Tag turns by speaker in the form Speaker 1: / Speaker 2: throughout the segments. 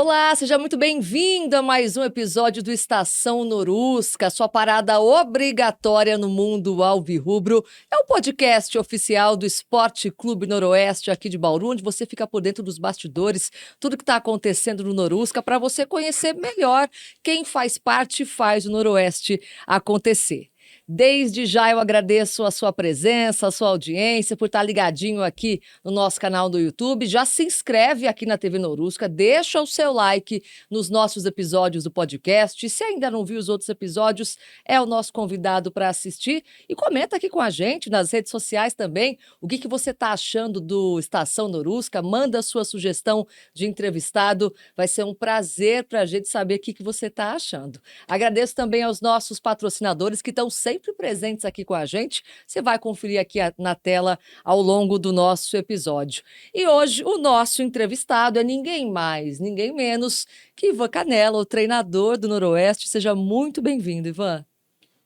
Speaker 1: Olá, seja muito bem-vindo a mais um episódio do Estação Norusca, sua parada obrigatória no mundo alvirrubro. É o podcast oficial do Esporte Clube Noroeste aqui de Bauru, onde você fica por dentro dos bastidores, tudo que está acontecendo no Norusca, para você conhecer melhor quem faz parte e faz o Noroeste acontecer. Desde já eu agradeço a sua presença, a sua audiência, por estar ligadinho aqui no nosso canal do YouTube. Já se inscreve aqui na TV Norusca, deixa o seu like nos nossos episódios do podcast. E se ainda não viu os outros episódios, é o nosso convidado para assistir. E comenta aqui com a gente nas redes sociais também o que você está achando do Estação Norusca. Manda a sua sugestão de entrevistado. Vai ser um prazer para a gente saber o que você está achando. Agradeço também aos nossos patrocinadores que estão sempre presentes aqui com a gente. Você vai conferir aqui na tela ao longo do nosso episódio. E hoje o nosso entrevistado é ninguém mais, ninguém menos que Ivan Canella, o treinador do Noroeste. Seja muito bem-vindo, Ivan.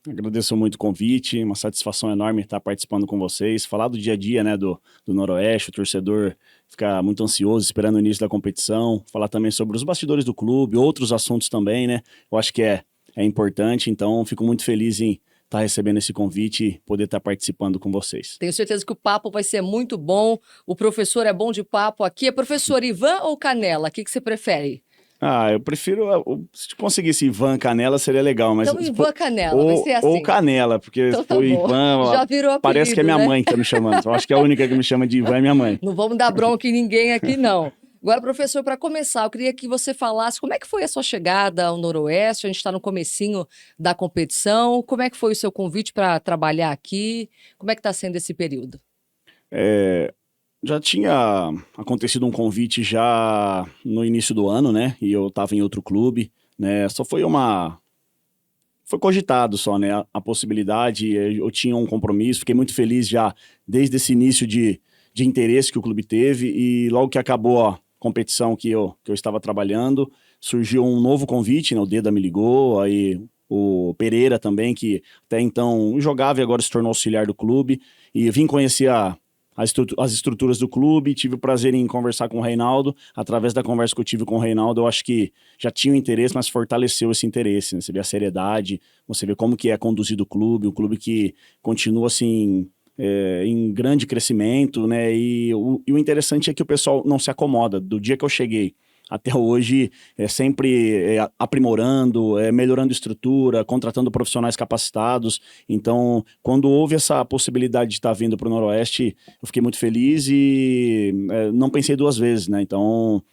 Speaker 2: Agradeço muito o convite, uma satisfação enorme estar participando com vocês, falar do dia a dia, né, do Noroeste. O torcedor fica muito ansioso esperando o início da competição, falar também sobre os bastidores do clube, outros assuntos também, né, eu acho que é importante, então fico muito feliz em estar recebendo esse convite e poder estar participando com vocês.
Speaker 1: Tenho certeza que o papo vai ser muito bom, o professor é bom de papo aqui. É professor Ivan ou Canella? O que você prefere?
Speaker 2: Eu prefiro, se conseguisse Ivan Canella seria legal, mas...
Speaker 1: Então Ivan Canella, vai ser assim.
Speaker 2: Ou Canella, porque
Speaker 1: então,
Speaker 2: se for Ivan,
Speaker 1: já virou apelido,
Speaker 2: parece que é minha
Speaker 1: né?
Speaker 2: mãe que tá me chamando. Eu acho que a única que me chama de Ivan é minha mãe.
Speaker 1: Não vamos dar bronca em ninguém aqui, não. Agora, professor, para começar, eu queria que você falasse como é que foi a sua chegada ao Noroeste. A gente está no comecinho da competição. Como é que foi o seu convite para trabalhar aqui? Como é que está sendo esse período?
Speaker 2: Já tinha acontecido um convite já no início do ano, né? E eu estava em outro clube, né? Foi cogitado só, né? A possibilidade, eu tinha um compromisso, fiquei muito feliz já desde esse início de interesse que o clube teve, e logo que acabou a competição que eu estava trabalhando, surgiu um novo convite, né? O Deda me ligou, aí o Pereira também, que até então jogava e agora se tornou auxiliar do clube, e vim conhecer as estruturas do clube, tive o prazer em conversar com o Reinaldo. Através da conversa que eu tive com o Reinaldo, eu acho que já tinha um interesse, mas fortaleceu esse interesse, né? Você vê a seriedade, você vê como que é conduzido o clube, um clube que continua assim... em grande crescimento, né? E o interessante é que o pessoal não se acomoda. Do dia que eu cheguei até hoje, sempre aprimorando, melhorando estrutura, contratando profissionais capacitados. Então, quando houve essa possibilidade de estar vindo para o Noroeste, eu fiquei muito feliz e não pensei duas vezes, né? Então...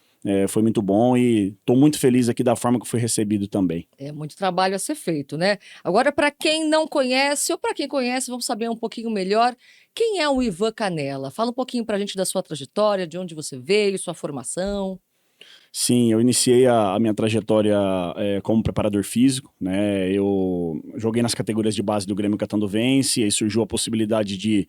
Speaker 2: foi muito bom e estou muito feliz aqui da forma que fui recebido também.
Speaker 1: É muito trabalho a ser feito, né? Agora, para quem não conhece, ou para quem conhece, vamos saber um pouquinho melhor, quem é o Ivan Canella? Fala um pouquinho para a gente da sua trajetória, de onde você veio, sua formação.
Speaker 2: Sim, eu iniciei a minha trajetória como preparador físico, né? Eu joguei nas categorias de base do Grêmio Catanduvense, e aí surgiu a possibilidade de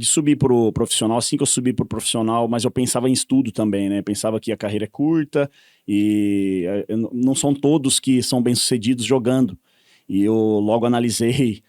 Speaker 2: subir para o profissional. Assim que eu subi para o profissional, mas eu pensava em estudo também, né? Pensava que a carreira é curta e não são todos que são bem-sucedidos jogando. E eu logo analisei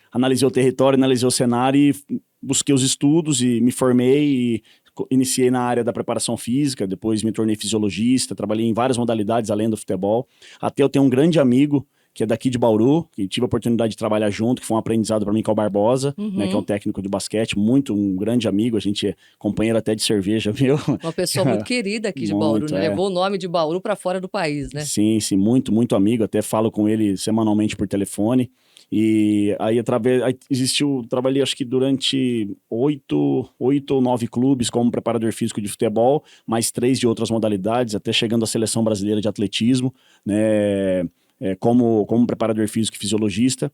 Speaker 2: o território, analisei o cenário e busquei os estudos e me formei e iniciei na área da preparação física, depois me tornei fisiologista, trabalhei em várias modalidades além do futebol, até eu tenho um grande amigo que é daqui de Bauru, que tive a oportunidade de trabalhar junto, que foi um aprendizado para mim, que é o Barbosa, né, que é um técnico de basquete, um grande amigo, a gente é companheiro até de cerveja, viu?
Speaker 1: Uma pessoa muito querida aqui de Bauru, né? Levou o nome de Bauru para fora do país, né?
Speaker 2: Sim, muito, muito amigo, até falo com ele semanalmente por telefone. E aí trabalhei acho que durante 8 ou 9 clubes como preparador físico de futebol, mais 3 de outras modalidades, até chegando à seleção brasileira de atletismo, né, como preparador físico e fisiologista.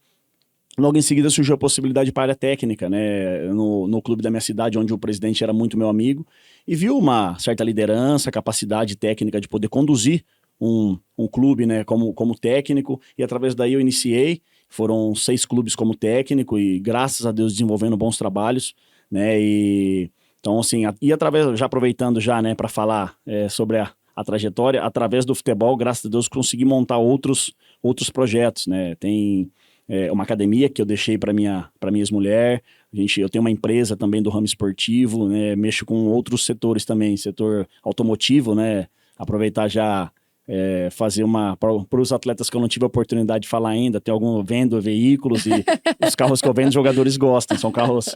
Speaker 2: Logo em seguida surgiu a possibilidade para a área técnica, né, no clube da minha cidade, onde o presidente era muito meu amigo, e viu uma certa liderança, capacidade técnica de poder conduzir um clube, né, como técnico, e através daí eu iniciei. Foram 6 clubes como técnico e, graças a Deus, desenvolvendo bons trabalhos, né? E então, assim, já aproveitando já, né, para falar sobre a trajetória, através do futebol, graças a Deus, consegui montar outros projetos, né? Tem uma academia que eu deixei para minha ex-mulher. Eu tenho uma empresa também do ramo esportivo, né? Mexo com outros setores também, setor automotivo, né? Aproveitar já fazer para os atletas que eu não tive a oportunidade de falar ainda, tem vendo veículos e os carros que eu vendo, os jogadores gostam, são carros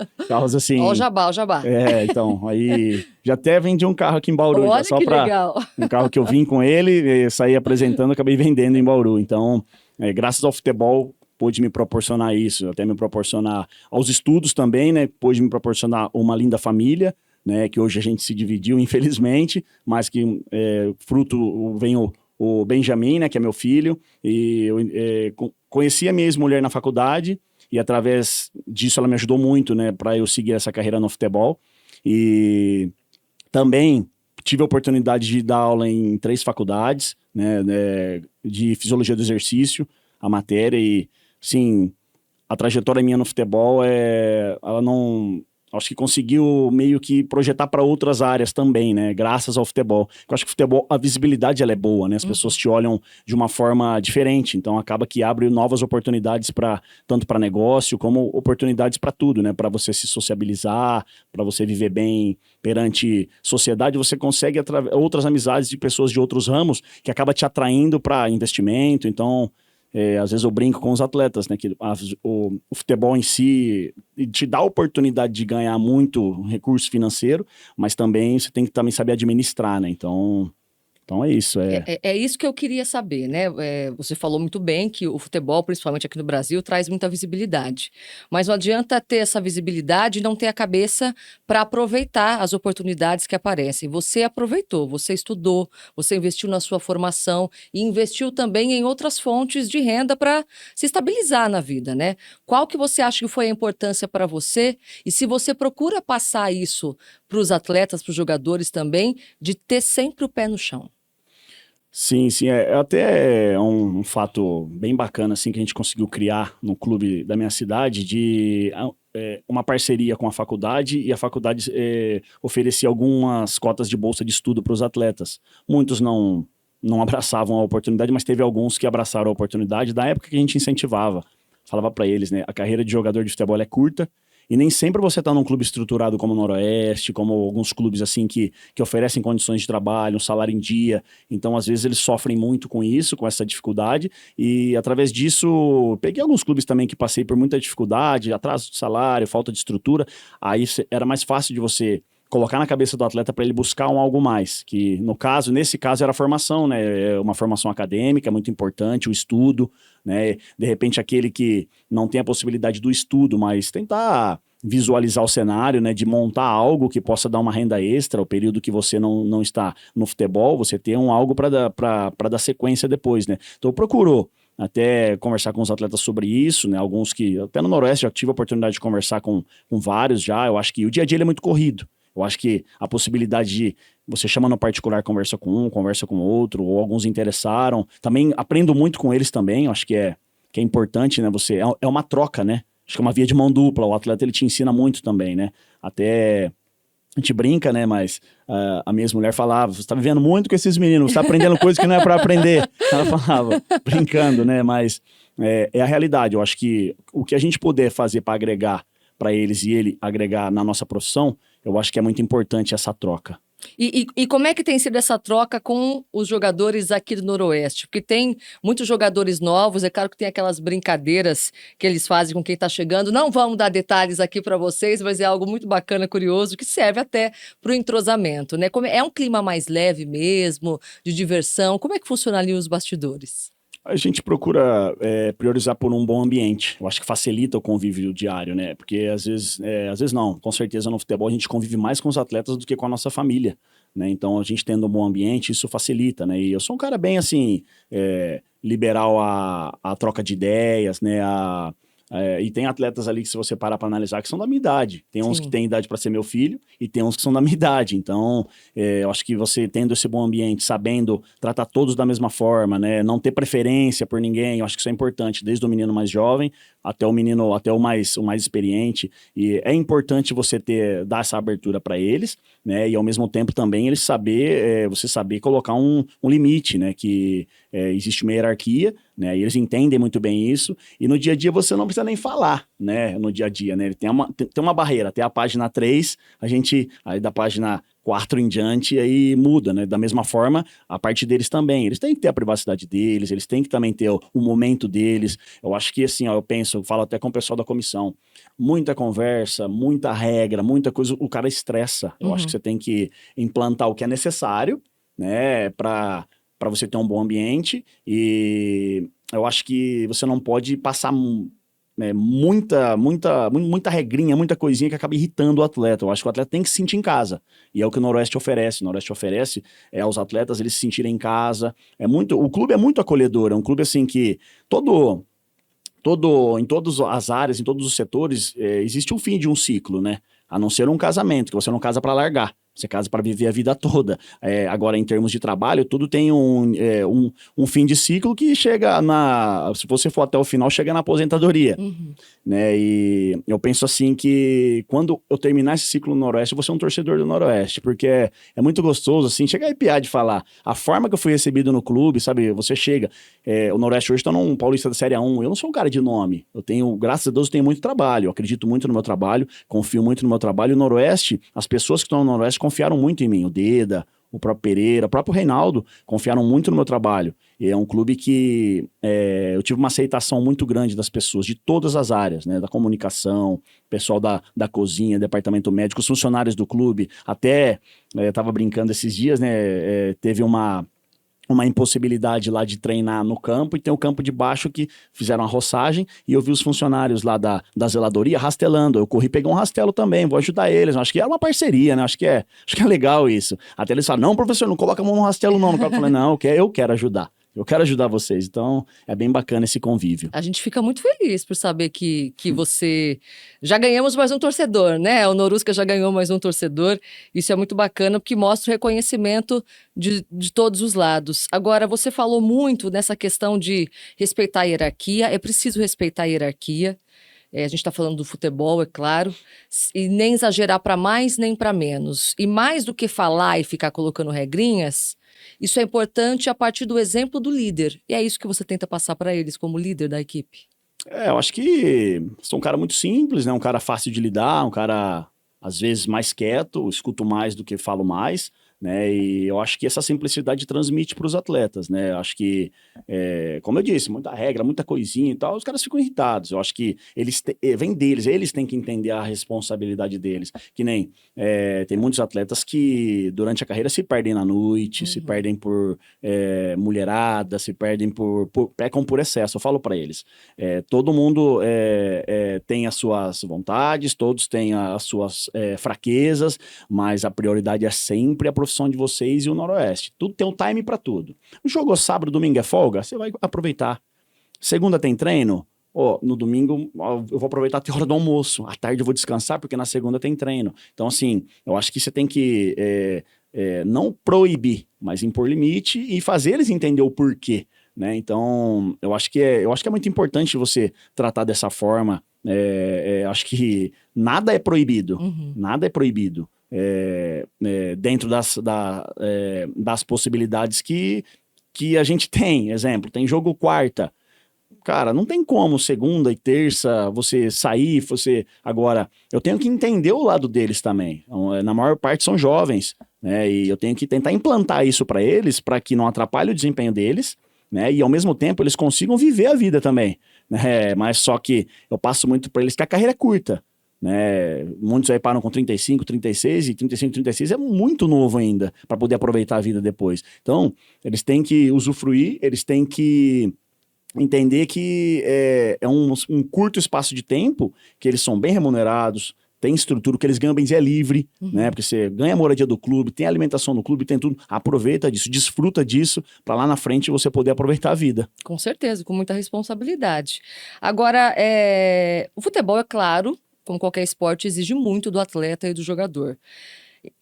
Speaker 2: assim...
Speaker 1: Ó o jabá, o jabá.
Speaker 2: Então, aí já até vendi um carro aqui em Bauru,
Speaker 1: Olha
Speaker 2: só
Speaker 1: que
Speaker 2: para
Speaker 1: legal.
Speaker 2: um carro que eu vim com ele, saí apresentando, acabei vendendo em Bauru, então, graças ao futebol, pôde me proporcionar isso, até me proporcionar aos estudos também, né, pôde me proporcionar uma linda família, né, que hoje a gente se dividiu, infelizmente, mas que fruto vem o Benjamin, né, que é meu filho, e eu conheci a minha ex-mulher na faculdade, e através disso ela me ajudou muito, né, para eu seguir essa carreira no futebol, e também tive a oportunidade de dar aula em 3 faculdades, né, de fisiologia do exercício, a matéria, e sim, a trajetória minha no futebol ela não, acho que conseguiu meio que projetar para outras áreas também, né? Graças ao futebol. Eu acho que o futebol, a visibilidade ela é boa, né? As pessoas te olham de uma forma diferente, então acaba que abre novas oportunidades tanto para negócio como oportunidades para tudo, né? Para você se sociabilizar, para você viver bem perante sociedade, você consegue outras amizades de pessoas de outros ramos que acaba te atraindo para investimento, então... às vezes eu brinco com os atletas, né, que o futebol em si te dá a oportunidade de ganhar muito recurso financeiro, mas também você tem que também saber administrar, né, então é isso.
Speaker 1: É isso que eu queria saber, né? Você falou muito bem que o futebol, principalmente aqui no Brasil, traz muita visibilidade. Mas não adianta ter essa visibilidade e não ter a cabeça para aproveitar as oportunidades que aparecem. Você aproveitou, você estudou, você investiu na sua formação e investiu também em outras fontes de renda para se estabilizar na vida, né? Qual que você acha que foi a importância para você? E se você procura passar isso para os atletas, para os jogadores também, de ter sempre o pé no chão?
Speaker 2: Sim, até um fato bem bacana assim, que a gente conseguiu criar no clube da minha cidade, de uma parceria com a faculdade, e a faculdade oferecia algumas cotas de bolsa de estudo para os atletas. Muitos não abraçavam a oportunidade, mas teve alguns que abraçaram a oportunidade da época que a gente incentivava. Falava para eles, né, a carreira de jogador de futebol é curta, e nem sempre você está num clube estruturado como o Noroeste, como alguns clubes assim que oferecem condições de trabalho, um salário em dia. Então, às vezes, eles sofrem muito com isso, com essa dificuldade. E, através disso, peguei alguns clubes também que passei por muita dificuldade, atraso de salário, falta de estrutura. Aí era mais fácil de você colocar na cabeça do atleta para ele buscar algo mais, que nesse caso era a formação, né, uma formação acadêmica muito importante, o estudo, né, de repente aquele que não tem a possibilidade do estudo, mas tentar visualizar o cenário, né, de montar algo que possa dar uma renda extra, o período que você não está no futebol, você ter algo para dar sequência depois, né, então procurou até conversar com os atletas sobre isso, né, alguns que, até no Noroeste já tive a oportunidade de conversar com vários já, eu acho que o dia a dia ele é muito corrido. Eu acho que a possibilidade de você chama no particular, conversa com um, conversa com outro, ou alguns interessaram. Também aprendo muito com eles também, eu acho que é importante, né? É uma troca, né? Acho que é uma via de mão dupla. O atleta, ele te ensina muito também, né? Até a gente brinca, né? Mas a minha ex-mulher falava, você tá vivendo muito com esses meninos, você tá aprendendo coisas que não é para aprender. Ela falava, brincando, né? Mas é a realidade. Eu acho que o que a gente puder fazer para agregar para eles e ele agregar na nossa profissão, eu acho que é muito importante essa troca.
Speaker 1: E como é que tem sido essa troca com os jogadores aqui do Noroeste? Porque tem muitos jogadores novos, é claro que tem aquelas brincadeiras que eles fazem com quem está chegando. Não vamos dar detalhes aqui para vocês, mas é algo muito bacana, curioso, que serve até para o entrosamento, né? É um clima mais leve mesmo, de diversão? Como é que funciona ali os bastidores?
Speaker 2: A gente procura priorizar por um bom ambiente. Eu acho que facilita o convívio diário, né? Porque às vezes não. Com certeza no futebol a gente convive mais com os atletas do que com a nossa família, né? Então a gente tendo um bom ambiente, isso facilita, né? E eu sou um cara bem assim, liberal a troca de ideias, né? E tem atletas ali que, se você parar para analisar, que são da minha idade. Tem uns que têm idade para ser meu filho e tem uns que são da minha idade. Então, eu acho que você tendo esse bom ambiente, sabendo tratar todos da mesma forma, né? Não ter preferência por ninguém, eu acho que isso é importante, desde o menino mais jovem até o mais experiente. E é importante você dar essa abertura para eles, né? E ao mesmo tempo também eles você saber colocar um limite, né? Que existe uma hierarquia, né? E eles entendem muito bem isso, e no dia a dia você não precisa nem falar, né? No dia a dia, né? Ele tem uma barreira, até a página 3, aí da página 4 em diante, e aí muda, né? Da mesma forma, a parte deles também. Eles têm que ter a privacidade deles, eles têm que também ter o momento deles. Eu acho que, assim, ó, eu falo até com o pessoal da comissão, muita conversa, muita regra, muita coisa, o cara estressa. Eu acho que você tem que implantar o que é necessário, né, para você ter um bom ambiente, e eu acho que você não pode passar muita regrinha, muita coisinha que acaba irritando o atleta. Eu acho que o atleta tem que se sentir em casa. E é o que o Noroeste oferece. O Noroeste oferece aos atletas eles se sentirem em casa. O clube é muito acolhedor. É um clube assim que em todas as áreas, em todos os setores, existe um fim de um ciclo, né? A não ser um casamento, que você não casa para largar. Você casa para viver a vida toda. Agora, em termos de trabalho, tudo tem um fim de ciclo que chega se você for até o final, chega na aposentadoria. Né? E eu penso assim que quando eu terminar esse ciclo no Noroeste, eu vou ser um torcedor do Noroeste, porque é muito gostoso, assim, chega a arrepiar de falar. A forma que eu fui recebido no clube, sabe? Você chega, o Noroeste hoje está num Paulista da Série A1, eu não sou um cara de nome, graças a Deus, eu tenho muito trabalho, eu acredito muito no meu trabalho, confio muito no meu trabalho, e o Noroeste, as pessoas que estão no Noroeste confiaram muito em mim, o Deda, o próprio Pereira, o próprio Reinaldo, confiaram muito no meu trabalho. E é um clube que eu tive uma aceitação muito grande das pessoas, de todas as áreas, né? Da comunicação, pessoal da cozinha, departamento médico, os funcionários do clube. Até, estava brincando esses dias, né? Teve uma impossibilidade lá de treinar no campo, e tem o campo de baixo que fizeram a roçagem, e eu vi os funcionários lá da zeladoria rastelando. Eu corri pegar um rastelo também, vou ajudar eles. Acho que é uma parceria, né? Acho que é legal isso. Até eles falam, não, professor, não coloca a mão no rastelo não. Eu falei, não, eu quero ajudar. Eu quero ajudar vocês. Então, é bem bacana esse convívio.
Speaker 1: A gente fica muito feliz por saber que você... Já ganhamos mais um torcedor, né? O Norusca já ganhou mais um torcedor. Isso é muito bacana, porque mostra o reconhecimento de todos os lados. Agora, você falou muito nessa questão de respeitar a hierarquia. É preciso respeitar a hierarquia. A gente está falando do futebol, é claro. E nem exagerar para mais nem para menos. E mais do que falar e ficar colocando regrinhas... Isso é importante a partir do exemplo do líder. E é isso que você tenta passar para eles como líder da equipe.
Speaker 2: Eu acho que sou um cara muito simples, né? Um cara fácil de lidar, um cara, às vezes, mais quieto, escuto mais do que falo mais, né? E eu acho que essa simplicidade transmite para os atletas, né? Eu acho que, como eu disse, muita regra, muita coisinha e tal, os caras ficam irritados. Eu acho que vem deles, eles têm que entender a responsabilidade deles. Que nem, tem muitos atletas que durante a carreira se perdem na noite, se perdem por mulherada, se perdem pecam por excesso. Eu falo para eles, todo mundo tem as suas vontades, todos têm as suas fraquezas, mas a prioridade é sempre a profissão de vocês e o Noroeste. Tudo tem um time para tudo. Jogou sábado, domingo é folga, você vai aproveitar. Segunda tem treino, no domingo eu vou aproveitar até a hora do almoço. À tarde eu vou descansar porque na segunda tem treino. Então, assim, eu acho que você tem que não proibir, mas impor limite e fazer eles entender o porquê, né? Então, eu acho que é muito importante você tratar dessa forma. Acho que nada é proibido. Nada é proibido. Dentro das possibilidades que a gente tem. Exemplo, tem jogo quarta. Cara, não tem como segunda e terça você sair, Agora, eu tenho que entender o lado deles também. Na maior parte são jovens, né? E eu tenho que tentar implantar isso para eles, para que não atrapalhe o desempenho deles, né? E ao mesmo tempo eles consigam viver a vida também, né? Mas só que eu passo muito para eles que a carreira é curta, né? Muitos aí param com 35, 36, e 35, 36 é muito novo ainda para poder aproveitar a vida depois. Então, eles têm que usufruir, eles têm que entender que é um curto espaço de tempo, que eles são bem remunerados, tem estrutura, que eles ganham bem dia livre, né? Porque você ganha a moradia do clube, tem alimentação no clube, tem tudo. Aproveita disso, desfruta disso, para lá na frente você poder aproveitar a vida.
Speaker 1: Com certeza, com muita responsabilidade. Agora, o futebol, é claro, como qualquer esporte, exige muito do atleta e do jogador.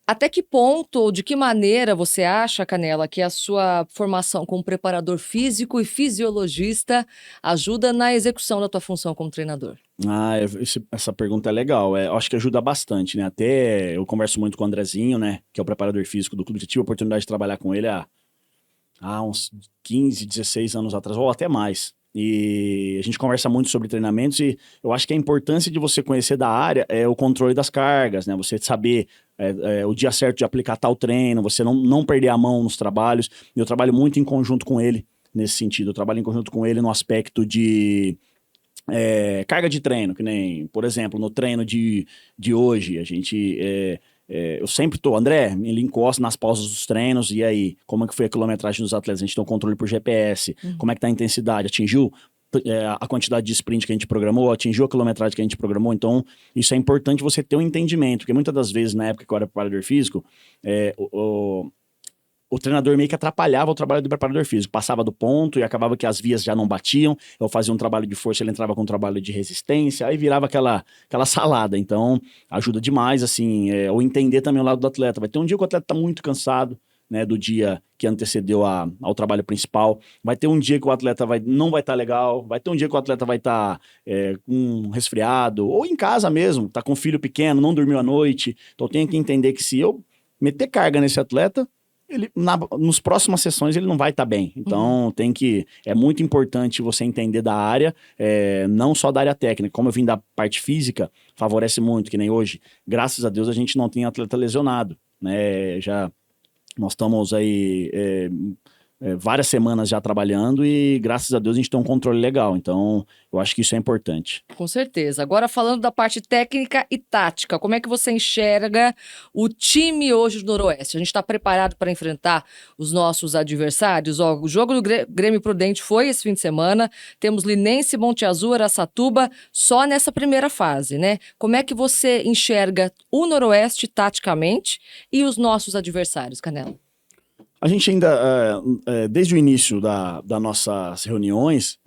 Speaker 1: Até que ponto ou de que maneira você acha, Canela, que a sua formação como preparador físico e fisiologista ajuda na execução da tua função como treinador?
Speaker 2: Essa pergunta é legal. Eu acho que ajuda bastante, né? Até eu converso muito com o Andrezinho, né? Que é o preparador físico do clube. Eu tive a oportunidade de trabalhar com ele há uns 15, 16 anos atrás, ou até mais. E a gente conversa muito sobre treinamentos, e eu acho que a importância de você conhecer da área é o controle das cargas, né? Você saber o dia certo de aplicar tal treino, você não perder a mão nos trabalhos. Eu trabalho muito em conjunto com ele nesse sentido. Eu trabalho em conjunto com ele no aspecto de carga de treino, que nem, por exemplo, no treino de hoje, a gente... eu sempre tô, André, ele encosta nas pausas dos treinos, e aí, como é que foi a quilometragem dos atletas? A gente tem um controle por GPS, como é que tá a intensidade? Atingiu a quantidade de sprint que a gente programou, atingiu a quilometragem que a gente programou? Então, isso é importante você ter um entendimento, porque muitas das vezes, na época que eu era preparador físico, o treinador meio que atrapalhava o trabalho do preparador físico, passava do ponto e acabava que as vias já não batiam, eu fazia um trabalho de força, ele entrava com um trabalho de resistência, aí virava aquela salada. Então, ajuda demais, assim, ou entender também o lado do atleta. Vai ter um dia que o atleta tá muito cansado, né, do dia que antecedeu ao trabalho principal, vai ter um dia que o atleta não vai estar legal, vai ter um dia que o atleta vai estar com um resfriado, ou em casa mesmo, tá com um filho pequeno, não dormiu à noite. Então, eu tenho que entender que se eu meter carga nesse atleta, nos próximas sessões ele não vai estar bem. Então é muito importante você entender da área, não só da área técnica. Como eu vim da parte física, favorece muito, que nem hoje. Graças a Deus a gente não tem atleta lesionado, né? Nós estamos aí várias semanas já trabalhando e graças a Deus a gente tem um controle legal. Então eu acho que isso é importante.
Speaker 1: Com certeza. Agora falando da parte técnica e tática, como é que você enxerga o time hoje do Noroeste? A gente está preparado para enfrentar os nossos adversários? Ó, o jogo do Grêmio Prudente foi esse fim de semana, temos Linense, Monte Azul, Araçatuba, só nessa primeira fase, né? Como é que você enxerga o Noroeste taticamente e os nossos adversários, Canela?
Speaker 2: A gente ainda, desde o início das nossas reuniões,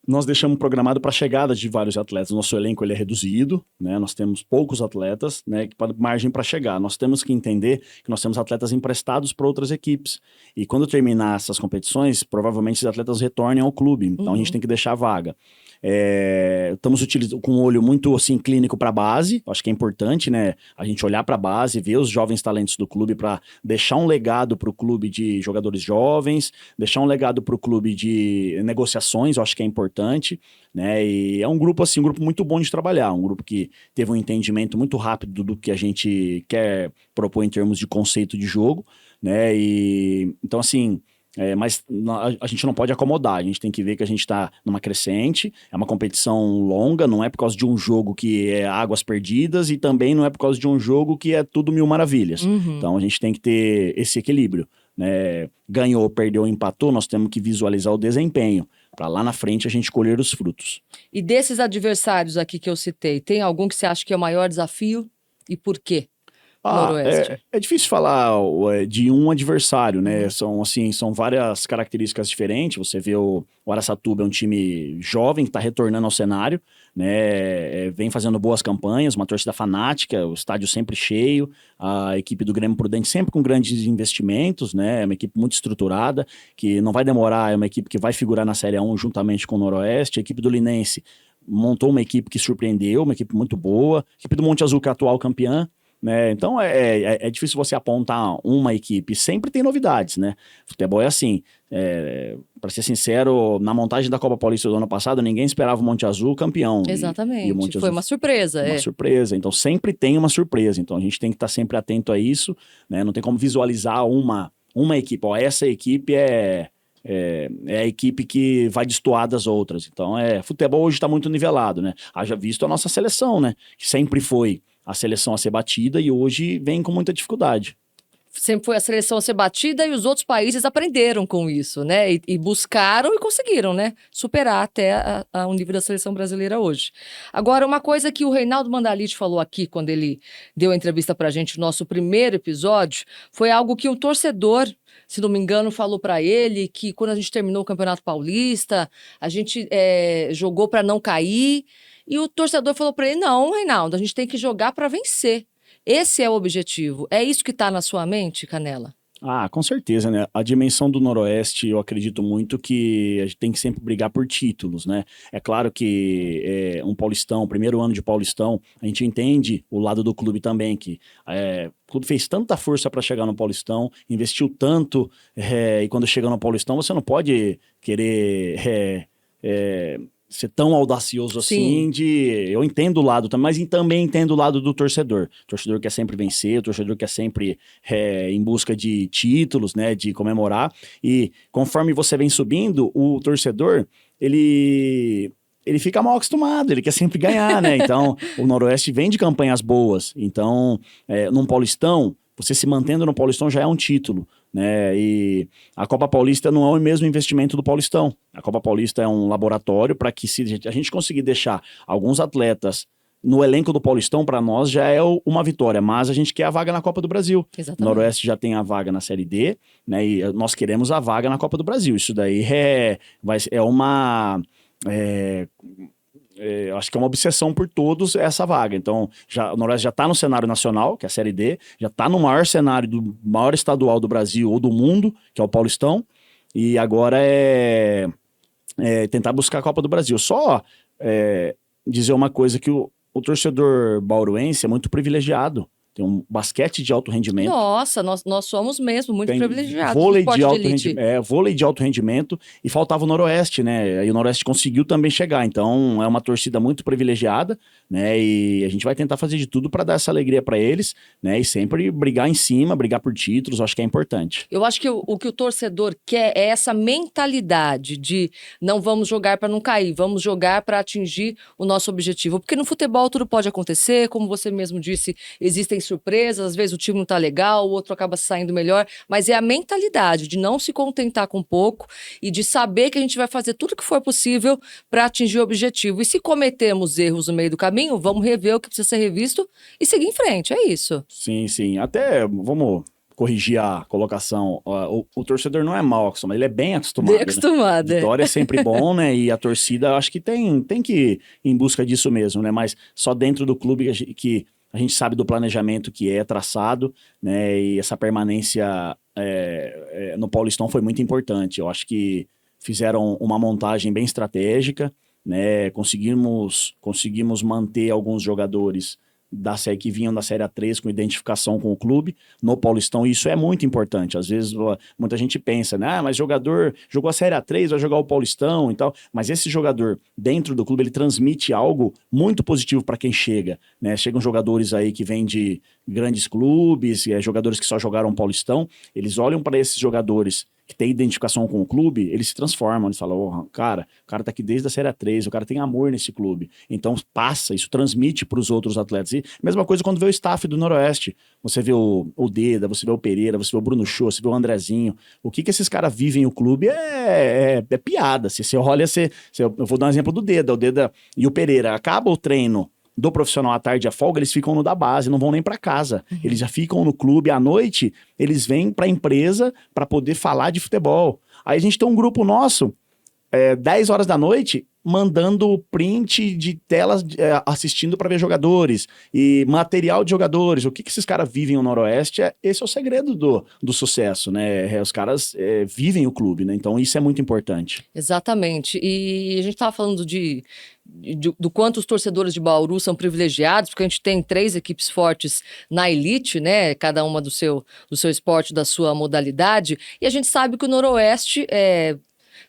Speaker 2: nós deixamos programado para a chegada de vários atletas. Nosso elenco ele é reduzido, né? Nós temos poucos atletas, né, que margem para chegar. Nós temos que entender que nós temos atletas emprestados para outras equipes. E quando terminar essas competições, provavelmente esses atletas retornem ao clube. Então a gente tem que deixar a vaga. Estamos utilizando com um olho muito assim clínico para a base. Acho que é importante, né, a gente olhar para a base, ver os jovens talentos do clube para deixar um legado para o clube de jogadores jovens, deixar um legado para o clube de negociações. Eu acho que é importante, né? E é um grupo assim, um grupo muito bom de trabalhar, um grupo que teve um entendimento muito rápido do que a gente quer propor em termos de conceito de jogo, né? E então assim, mas a gente não pode acomodar, a gente tem que ver que a gente está numa crescente, é uma competição longa, não é por causa de um jogo que é águas perdidas e também não é por causa de um jogo que é tudo mil maravilhas. Então a gente tem que ter esse equilíbrio, né? Ganhou, perdeu, empatou, nós temos que visualizar o desempenho, para lá na frente a gente colher os frutos.
Speaker 1: E desses adversários aqui que eu citei, tem algum que você acha que é o maior desafio e por quê?
Speaker 2: É difícil falar de um adversário, né? São várias características diferentes. Você vê o Araçatuba é um time jovem que está retornando ao cenário, né? Vem fazendo boas campanhas, uma torcida fanática, o estádio sempre cheio, a equipe do Grêmio Prudente sempre com grandes investimentos, né? É uma equipe muito estruturada, que não vai demorar, é uma equipe que vai figurar na Série A1 juntamente com o Noroeste. A equipe do Linense montou uma equipe que surpreendeu, uma equipe muito boa. A equipe do Monte Azul, que é a atual campeã, né? Então é difícil você apontar uma equipe, sempre tem novidades, né? Futebol é assim, para ser sincero, na montagem da Copa Paulista do ano passado, ninguém esperava o Monte Azul campeão.
Speaker 1: Exatamente,
Speaker 2: e o Monte
Speaker 1: foi
Speaker 2: Azul,
Speaker 1: uma surpresa.
Speaker 2: Uma surpresa, então sempre tem uma surpresa, então a gente tem que estar sempre atento a isso, né? Não tem como visualizar uma equipe, essa equipe é a equipe que vai destoar das outras. Então, futebol hoje está muito nivelado, né? Haja visto a nossa seleção, né? Que sempre foi a seleção a ser batida e hoje vem com muita dificuldade.
Speaker 1: Sempre foi a seleção a ser batida e os outros países aprenderam com isso, né? E buscaram e conseguiram, né? Superar até o nível da seleção brasileira hoje. Agora, uma coisa que o Reinaldo Mandalite falou aqui, quando ele deu a entrevista pra gente no nosso primeiro episódio, foi algo que um torcedor, se não me engano, falou para ele, que quando a gente terminou o Campeonato Paulista, a gente jogou para não cair, e o torcedor falou para ele, não, Reinaldo, a gente tem que jogar para vencer. Esse é o objetivo. É isso que está na sua mente, Canela?
Speaker 2: Com certeza, né? A dimensão do Noroeste, eu acredito muito que a gente tem que sempre brigar por títulos, né? É claro que um Paulistão, primeiro ano de Paulistão, a gente entende o lado do clube também, que o clube fez tanta força para chegar no Paulistão, investiu tanto, e quando chega no Paulistão, você não pode querer ser tão audacioso assim, eu entendo o lado, mas também entendo o lado do torcedor. O torcedor quer sempre vencer, o torcedor quer sempre em busca de títulos, né, de comemorar, e conforme você vem subindo, o torcedor, ele fica mal acostumado, ele quer sempre ganhar, né? Então, o Noroeste vem de campanhas boas. Então, num Paulistão, você se mantendo no Paulistão já é um título, né? E a Copa Paulista não é o mesmo investimento do Paulistão. A Copa Paulista é um laboratório para que, se a gente conseguir deixar alguns atletas no elenco do Paulistão, para nós já é uma vitória, mas a gente quer a vaga na Copa do Brasil.
Speaker 1: Exatamente.
Speaker 2: O Noroeste já tem a vaga na Série D, né? E nós queremos a vaga na Copa do Brasil. Isso daí é uma... eu acho que é uma obsessão por todos essa vaga. Então, o Noroeste já está no cenário nacional, que é a Série D, já está no maior cenário do maior estadual do Brasil ou do mundo, que é o Paulistão, e agora é tentar buscar a Copa do Brasil. Só dizer uma coisa, que o torcedor bauruense é muito privilegiado. Tem um basquete de alto rendimento.
Speaker 1: Nossa, nós somos mesmo muito privilegiados.
Speaker 2: Vôlei de alto rendimento, e faltava o Noroeste, né? E o Noroeste conseguiu também chegar. Então, é uma torcida muito privilegiada, né? E a gente vai tentar fazer de tudo para dar essa alegria para eles, né? E sempre brigar em cima, brigar por títulos, acho que é importante.
Speaker 1: Eu acho que o que o torcedor quer é essa mentalidade de não vamos jogar para não cair, vamos jogar para atingir o nosso objetivo. Porque no futebol tudo pode acontecer, como você mesmo disse, existem surpresas, às vezes o time não tá legal, o outro acaba saindo melhor, mas é a mentalidade de não se contentar com pouco e de saber que a gente vai fazer tudo que for possível para atingir o objetivo. E se cometemos erros no meio do caminho, vamos rever o que precisa ser revisto e seguir em frente, é isso.
Speaker 2: Sim, sim. Até vamos corrigir a colocação. O torcedor não é mal acostumado, ele é bem acostumado.
Speaker 1: Bem acostumado,
Speaker 2: né? Vitória é sempre bom, né? E a torcida, acho que tem que ir em busca disso mesmo, né? Mas só dentro do clube que a gente sabe do planejamento que é traçado, né? E essa permanência no Paulistão foi muito importante. Eu acho que fizeram uma montagem bem estratégica, né? Conseguimos manter alguns jogadores que vinham da Série A3 com identificação com o clube no Paulistão, e isso é muito importante. Às vezes muita gente pensa, né? Mas jogador jogou a Série A3, vai jogar o Paulistão e tal, mas esse jogador dentro do clube, ele transmite algo muito positivo para quem chega, né? Chegam jogadores aí que vêm de grandes clubes, jogadores que só jogaram o Paulistão, eles olham para esses jogadores que tem identificação com o clube, eles se transformam, eles falam, o cara tá aqui desde a Série A3, o cara tem amor nesse clube, então isso transmite para os outros atletas. E mesma coisa quando vê o staff do Noroeste, você vê o Deda, você vê o Pereira, você vê o Bruno Show, você vê o Andrezinho, o que esses caras vivem no clube é piada. Se você olha, eu vou dar um exemplo do Deda, e o Pereira, acaba o treino do profissional à tarde, à folga, eles ficam no da base, não vão nem para casa. Uhum. Eles já ficam no clube à noite, eles vêm para a empresa para poder falar de futebol. Aí a gente tem um grupo nosso, 10 horas da noite, mandando print de telas assistindo para ver jogadores e material de jogadores. O que esses caras vivem no Noroeste, esse é o segredo do sucesso, né? Os caras vivem o clube, né? Então isso é muito importante.
Speaker 1: Exatamente. E a gente estava falando do quanto os torcedores de Bauru são privilegiados, porque a gente tem 3 equipes fortes na elite, né? Cada uma do seu esporte, da sua modalidade. E a gente sabe que o Noroeste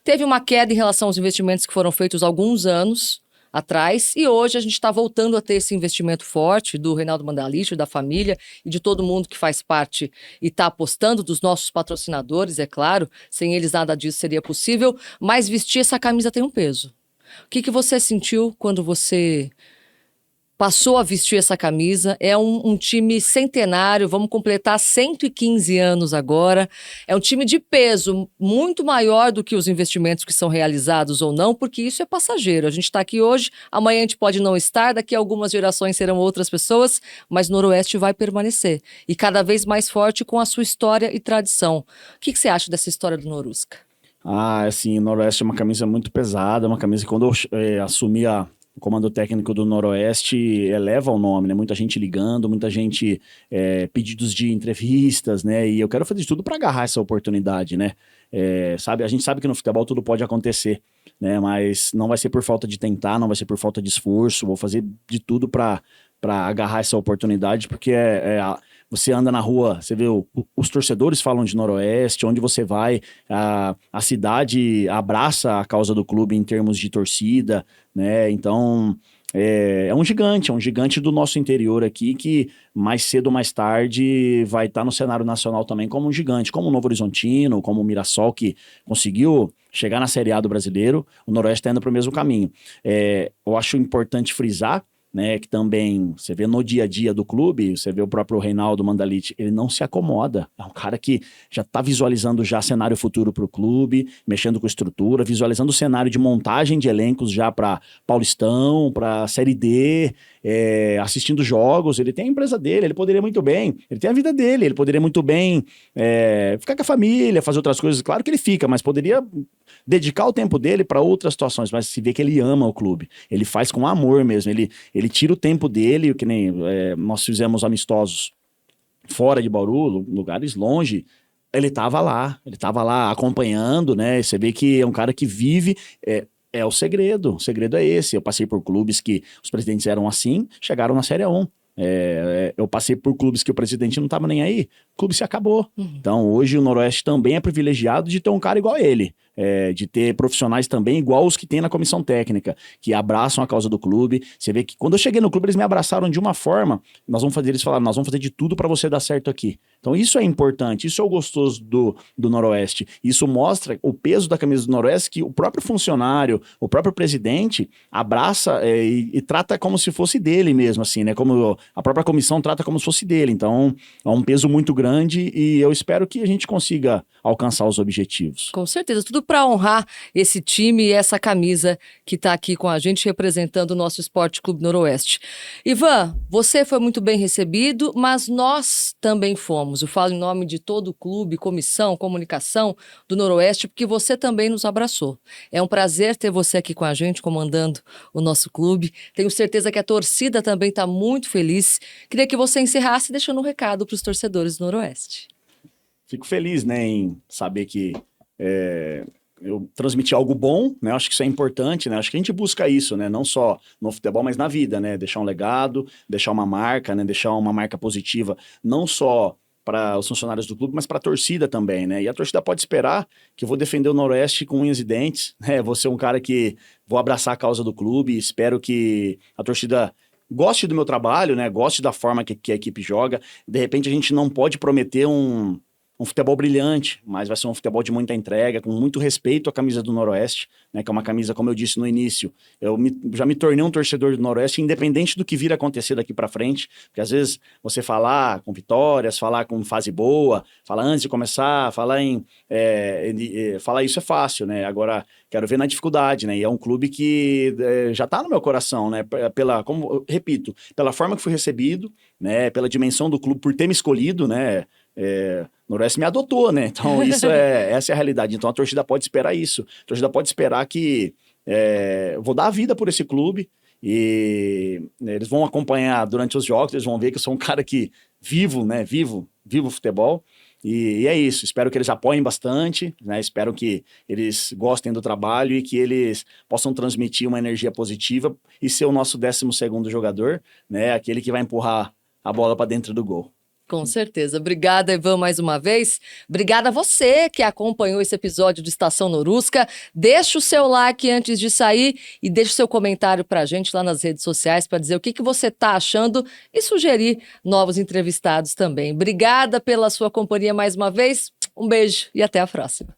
Speaker 1: teve uma queda em relação aos investimentos que foram feitos há alguns anos atrás, e hoje a gente está voltando a ter esse investimento forte do Reinaldo Mandalite, da família e de todo mundo que faz parte e está apostando, dos nossos patrocinadores, é claro, sem eles nada disso seria possível, mas vestir essa camisa tem um peso. O que você sentiu quando você passou a vestir essa camisa? É um time centenário, vamos completar 115 anos agora. É um time de peso muito maior do que os investimentos que são realizados ou não, porque isso é passageiro. A gente está aqui hoje, amanhã a gente pode não estar, daqui a algumas gerações serão outras pessoas, mas o Noroeste vai permanecer. E cada vez mais forte com a sua história e tradição. O que você acha dessa história do Norusca?
Speaker 2: Assim, o Noroeste é uma camisa muito pesada, uma camisa que quando eu assumi o comando técnico do Noroeste eleva o nome, né? Muita gente ligando, muita gente pedidos de entrevistas, né? E eu quero fazer de tudo para agarrar essa oportunidade, né? A gente sabe que no futebol tudo pode acontecer, né? Mas não vai ser por falta de tentar, não vai ser por falta de esforço. Vou fazer de tudo para agarrar essa oportunidade, porque você anda na rua, você vê os torcedores falam de Noroeste, onde você vai, a cidade abraça a causa do clube em termos de torcida, né? Então, é um gigante do nosso interior aqui, que mais cedo ou mais tarde vai estar no cenário nacional também como um gigante, como o Novo Horizontino, como o Mirassol, que conseguiu chegar na Série A do Brasileiro. O Noroeste está indo para o mesmo caminho. Eu acho importante frisar, né, que também você vê no dia a dia do clube, você vê o próprio Reinaldo Mandalite, ele não se acomoda, é um cara que já está visualizando já cenário futuro para o clube, mexendo com estrutura, visualizando o cenário de montagem de elencos já para Paulistão, para Série D, assistindo jogos. Ele tem a empresa dele, ele poderia muito bem, ele tem a vida dele, ele poderia muito bem ficar com a família, fazer outras coisas, claro que ele fica, mas poderia dedicar o tempo dele para outras situações, mas se vê que ele ama o clube, ele faz com amor mesmo, ele tira o tempo dele, que nem nós fizemos amistosos fora de Bauru, lugares longe, ele estava lá acompanhando, né? Você vê que é um cara que vive, o segredo é esse. Eu passei por clubes que os presidentes eram assim, chegaram na Série A1. Eu passei por clubes que o presidente não estava nem aí, o clube se acabou. Então hoje o Noroeste também é privilegiado de ter um cara igual a ele, de ter profissionais também igual os que tem na comissão técnica, que abraçam a causa do clube. Você vê que quando eu cheguei no clube eles me abraçaram de uma forma, eles falaram, nós vamos fazer de tudo para você dar certo aqui. Então isso é importante, isso é o gostoso do Noroeste, isso mostra o peso da camisa do Noroeste, que o próprio funcionário, o próprio presidente abraça e trata como se fosse dele mesmo, assim, né? Como a própria comissão trata como se fosse dele. Então é um peso muito grande e eu espero que a gente consiga alcançar os objetivos.
Speaker 1: Com certeza, tudo para honrar esse time e essa camisa que está aqui com a gente representando o nosso Esporte Clube Noroeste. Ivan, você foi muito bem recebido, mas nós também fomos. Eu falo em nome de todo o clube, comissão, comunicação do Noroeste, porque você também nos abraçou. É um prazer ter você aqui com a gente, comandando o nosso clube. Tenho certeza que a torcida também está muito feliz. Queria que você encerrasse deixando um recado para os torcedores do Noroeste.
Speaker 2: Fico feliz, né, em saber que eu transmiti algo bom, né? Acho que isso é importante, né? Acho que a gente busca isso, né? Não só no futebol, mas na vida, né? Deixar um legado, deixar uma marca, né? Deixar uma marca positiva, não só para os funcionários do clube, mas para a torcida também, né? E a torcida pode esperar que eu vou defender o Noroeste com unhas e dentes, né? Vou ser um cara que vou abraçar a causa do clube, espero que a torcida goste do meu trabalho, né? Goste da forma que a equipe joga. De repente a gente não pode prometer um futebol brilhante, mas vai ser um futebol de muita entrega, com muito respeito à camisa do Noroeste, né, que é uma camisa, como eu disse no início, já me tornei um torcedor do Noroeste, independente do que vir a acontecer daqui para frente, porque às vezes você falar com vitórias, falar com fase boa, falar antes de começar, falar falar isso é fácil, né? Agora quero ver na dificuldade, né? E é um clube que já está no meu coração, né? Repito, pela forma que fui recebido, né? Pela dimensão do clube, por ter me escolhido, né? Noroeste me adotou, né? Então essa é a realidade. Então a torcida pode esperar isso. A torcida pode esperar que eu vou dar a vida por esse clube e eles vão acompanhar durante os jogos, eles vão ver que eu sou um cara que vivo o futebol. E é isso, espero que eles apoiem bastante, né? Espero que eles gostem do trabalho e que eles possam transmitir uma energia positiva e ser o nosso 12º jogador, né? Aquele que vai empurrar a bola para dentro do gol.
Speaker 1: Com certeza. Obrigada, Ivan, mais uma vez. Obrigada a você que acompanhou esse episódio do Estação Norusca. Deixa o seu like antes de sair e deixa o seu comentário pra gente lá nas redes sociais para dizer o que você tá achando e sugerir novos entrevistados também. Obrigada pela sua companhia mais uma vez. Um beijo e até a próxima.